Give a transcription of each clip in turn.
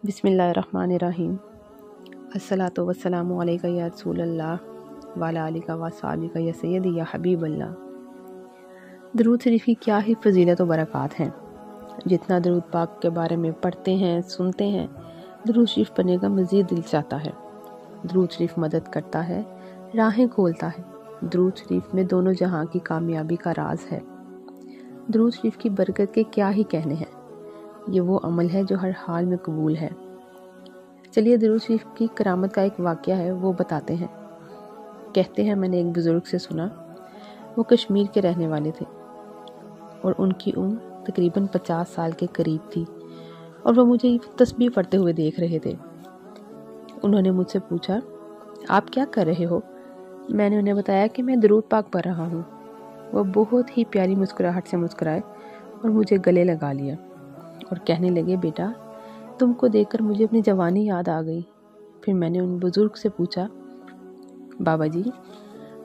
بسم اللہ الرحمن الرحیم۔ الصلاۃ والسلام علیکہ یا رسول اللہ وعلی آلہ و صحبہ یا سیدی یا حبیب اللہ۔ درود شریف کی کیا ہی فضیلت و برکات ہیں۔ جتنا درود پاک کے بارے میں پڑھتے ہیں سنتے ہیں، درود شریف پڑھنے کا مزید دل چاہتا ہے۔ درود شریف مدد کرتا ہے، راہیں کھولتا ہے۔ درود شریف میں دونوں جہاں کی کامیابی کا راز ہے۔ درود شریف کی برکت کے کیا ہی کہنے ہیں۔ یہ وہ عمل ہے جو ہر حال میں قبول ہے۔ چلیے درود شریف کی کرامت کا ایک واقعہ ہے، وہ بتاتے ہیں۔ کہتے ہیں میں نے ایک بزرگ سے سنا، وہ کشمیر کے رہنے والے تھے اور ان کی عمر تقریباً 50 سال کے قریب تھی، اور وہ مجھے تسبیح پڑھتے ہوئے دیکھ رہے تھے۔ انہوں نے مجھ سے پوچھا، آپ کیا کر رہے ہو؟ میں نے انہیں بتایا کہ میں درود پاک پڑھ رہا ہوں۔ وہ بہت ہی پیاری مسکراہٹ سے مسکرائے اور مجھے گلے لگا لیا اور کہنے لگے، بیٹا تم کو دیکھ کر مجھے اپنی جوانی یاد آ گئی۔ پھر میں نے ان بزرگ سے پوچھا، بابا جی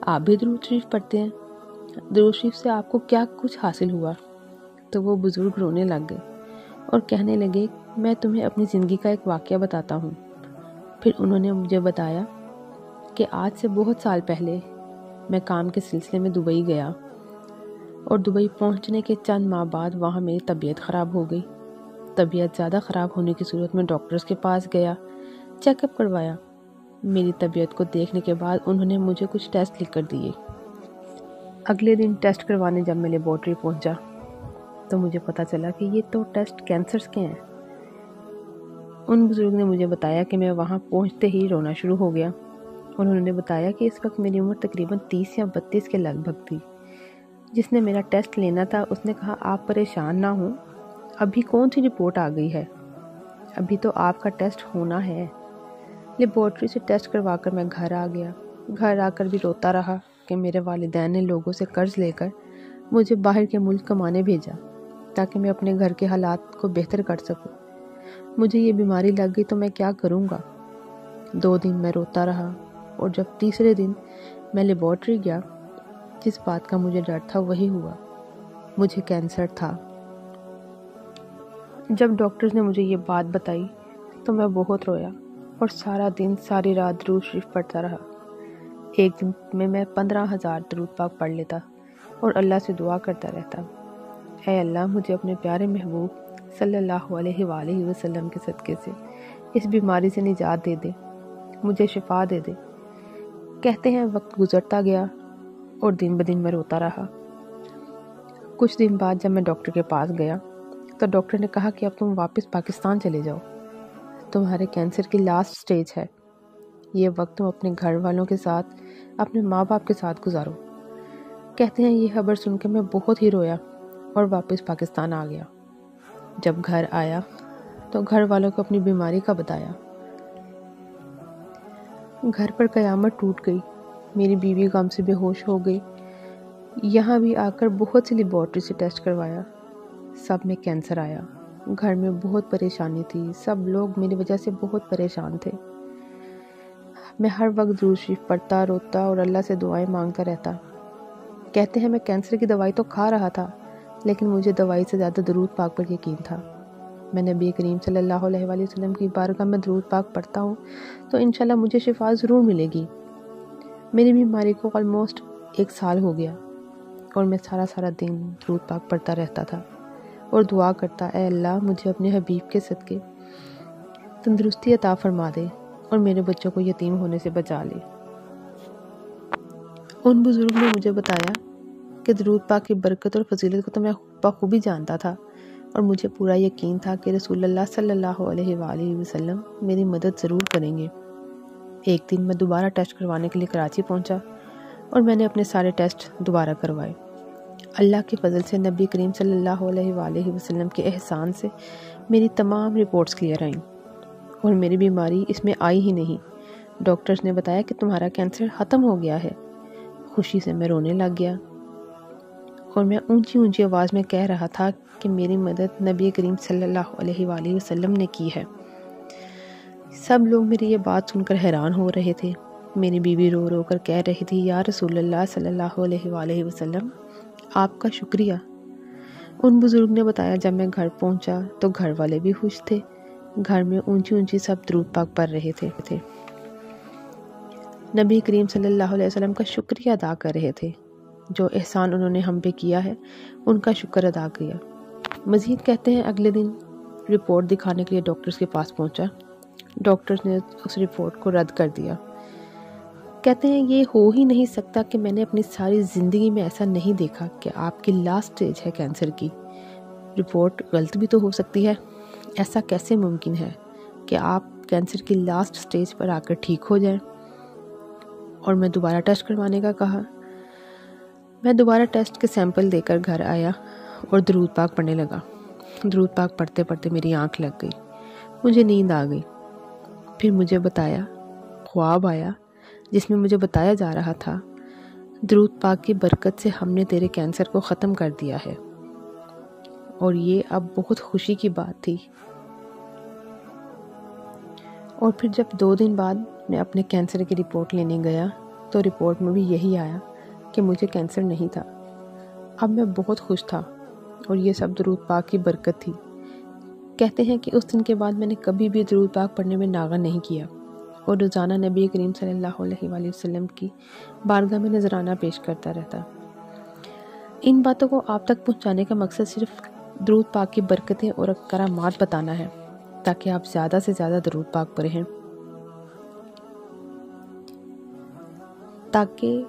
آپ بھی درود شریف پڑھتے ہیں؟ درود شریف سے آپ کو کیا کچھ حاصل ہوا؟ تو وہ بزرگ رونے لگ گئے اور کہنے لگے، میں تمہیں اپنی زندگی کا ایک واقعہ بتاتا ہوں۔ پھر انہوں نے مجھے بتایا کہ آج سے بہت سال پہلے میں کام کے سلسلے میں دبئی گیا، اور دبئی پہنچنے کے چند ماہ بعد وہاں میری طبیعت خراب ہو گئی۔ طبیعت زیادہ خراب ہونے کی صورت میں ڈاکٹرز کے پاس گیا، چیک اپ کروایا۔ میری طبیعت کو دیکھنے کے بعد انہوں نے مجھے کچھ ٹیسٹ لکھ کر دیے۔ اگلے دن ٹیسٹ کروانے جب میں لیبارٹری پہنچا تو مجھے پتہ چلا کہ یہ تو ٹیسٹ کینسرز کے ہیں۔ ان بزرگ نے مجھے بتایا کہ میں وہاں پہنچتے ہی رونا شروع ہو گیا۔ انہوں نے بتایا کہ اس وقت میری عمر تقریباً 30 یا 32 کے لگ بھگ تھی۔ جس نے میرا ٹیسٹ لینا تھا اس نے کہا، آپ پریشان نہ ہوں، ابھی کون سی رپورٹ آ گئی ہے، ابھی تو آپ کا ٹیسٹ ہونا ہے۔ لیبارٹری سے ٹیسٹ کروا کر میں گھر آ گیا۔ گھر آ کر بھی روتا رہا کہ میرے والدین نے لوگوں سے قرض لے کر مجھے باہر کے ملک کمانے بھیجا تاکہ میں اپنے گھر کے حالات کو بہتر کر سکوں۔ مجھے یہ بیماری لگ گئی تو میں کیا کروں گا؟ 2 دن میں روتا رہا، اور جب تیسرے دن میں لیبارٹری گیا، جس بات کا مجھے ڈر تھا وہی ہوا، مجھے کینسر تھا۔ جب ڈاکٹرز نے مجھے یہ بات بتائی تو میں بہت رویا اور سارا دن ساری رات درود شریف پڑھتا رہا۔ ایک دن میں 15,000 درود پاک پڑھ لیتا اور اللہ سے دعا کرتا رہتا، اے اللہ مجھے اپنے پیارے محبوب صلی اللہ علیہ وآلہ وسلم کے صدقے سے اس بیماری سے نجات دے دے، مجھے شفا دے دے۔ کہتے ہیں وقت گزرتا گیا اور دن بدن میں روتا رہا۔ کچھ دن بعد جب میں ڈاکٹر کے پاس گیا تو ڈاکٹر نے کہا کہ اب تم واپس پاکستان چلے جاؤ، تمہارے کینسر کی لاسٹ سٹیج ہے، یہ وقت تم اپنے گھر والوں کے ساتھ، اپنے ماں باپ کے ساتھ گزارو۔ کہتے ہیں یہ خبر سن کے میں بہت ہی رویا اور واپس پاکستان آ گیا۔ جب گھر آیا تو گھر والوں کو اپنی بیماری کا بتایا۔ گھر پر قیامت ٹوٹ گئی، میری بیوی غم سے بے ہوش ہو گئی۔ یہاں بھی آ کر بہت سی لیبارٹری سے ٹیسٹ کروایا، سب میں کینسر آیا۔ گھر میں بہت پریشانی تھی، سب لوگ میری وجہ سے بہت پریشان تھے۔ میں ہر وقت درود شریف پڑھتا، روتا اور اللہ سے دعائیں مانگتا رہتا۔ کہتے ہیں میں کینسر کی دوائی تو کھا رہا تھا، لیکن مجھے دوائی سے زیادہ درود پاک پر یقین تھا۔ میں نبی کریم صلی اللہ علیہ وآلہ وسلم کی بارگاہ میں درود پاک پڑھتا ہوں تو انشاءاللہ مجھے شفا ضرور ملے گی۔ میری بیماری کو آلموسٹ 1 سال ہو گیا اور میں سارا دن درود پاک پڑھتا رہتا تھا اور دعا کرتا، اے اللہ مجھے اپنے حبیب کے صدقے تندرستی عطا فرما دے اور میرے بچوں کو یتیم ہونے سے بچا لے۔ ان بزرگ نے مجھے بتایا کہ درود پاک کی برکت اور فضیلت کو تو میں بخوبی جانتا تھا، اور مجھے پورا یقین تھا کہ رسول اللہ صلی اللہ علیہ وآلہ وسلم میری مدد ضرور کریں گے۔ ایک دن میں دوبارہ ٹیسٹ کروانے کے لیے کراچی پہنچا اور میں نے اپنے سارے ٹیسٹ دوبارہ کروائے۔ اللہ کے فضل سے نبی کریم صلی اللہ علیہ وآلہ وسلم کے احسان سے میری تمام رپورٹس کلیئر آئیں اور میری بیماری اس میں آئی ہی نہیں۔ ڈاکٹرز نے بتایا کہ تمہارا کینسر ختم ہو گیا ہے۔ خوشی سے میں رونے لگ گیا اور میں اونچی آواز میں کہہ رہا تھا کہ میری مدد نبی کریم صلی اللہ علیہ وآلہ وسلم نے کی ہے۔ سب لوگ میری یہ بات سن کر حیران ہو رہے تھے۔ میری بیوی رو رو کر کہہ رہی تھی، یا رسول اللہ صلی اللہ علیہ وآلہ وسلم آپ کا شکریہ۔ ان بزرگ نے بتایا جب میں گھر پہنچا تو گھر والے بھی خوش تھے، گھر میں اونچی اونچی سب درود پاک پڑھ رہے تھے۔ نبی کریم صلی اللہ علیہ وسلم کا شکریہ ادا کر رہے تھے، جو احسان انہوں نے ہم پہ کیا ہے ان کا شکر ادا کیا۔ مزید کہتے ہیں اگلے دن رپورٹ دکھانے کے لیے ڈاکٹرز کے پاس پہنچا، ڈاکٹرز نے اس رپورٹ کو رد کر دیا۔ کہتے ہیں یہ ہو ہی نہیں سکتا کہ میں نے اپنی ساری زندگی میں ایسا نہیں دیکھا کہ آپ کی لاسٹ سٹیج ہے کینسر کی، رپورٹ غلط بھی تو ہو سکتی ہے، ایسا کیسے ممکن ہے کہ آپ کینسر کی لاسٹ سٹیج پر آ کر ٹھیک ہو جائیں؟ اور میں دوبارہ ٹیسٹ کروانے کا کہا۔ میں دوبارہ ٹیسٹ کے سیمپل دے کر گھر آیا اور درود پاک پڑھنے لگا۔ درود پاک پڑھتے پڑھتے میری آنکھ لگ گئی، مجھے نیند آ گئی۔ پھر مجھے خواب آیا جس میں مجھے بتایا جا رہا تھا درود پاک کی برکت سے ہم نے تیرے کینسر کو ختم کر دیا ہے، اور یہ اب بہت خوشی کی بات تھی۔ اور پھر جب 2 دن بعد میں اپنے کینسر کی رپورٹ لینے گیا تو رپورٹ میں بھی یہی آیا کہ مجھے کینسر نہیں تھا۔ اب میں بہت خوش تھا اور یہ سب درود پاک کی برکت تھی۔ کہتے ہیں کہ اس دن کے بعد میں نے کبھی بھی درود پاک پڑھنے میں ناغہ نہیں کیا اور روزانہ نبی کریم صلی اللہ علیہ وآلہ وسلم کی بارگاہ میں نذرانہ پیش کرتا رہتا۔ ان باتوں کو آپ تک پہنچانے کا مقصد صرف درود پاک کی برکتیں اور کرامات بتانا ہے تاکہ آپ زیادہ سے زیادہ درود پاک پڑھیں، تاکہ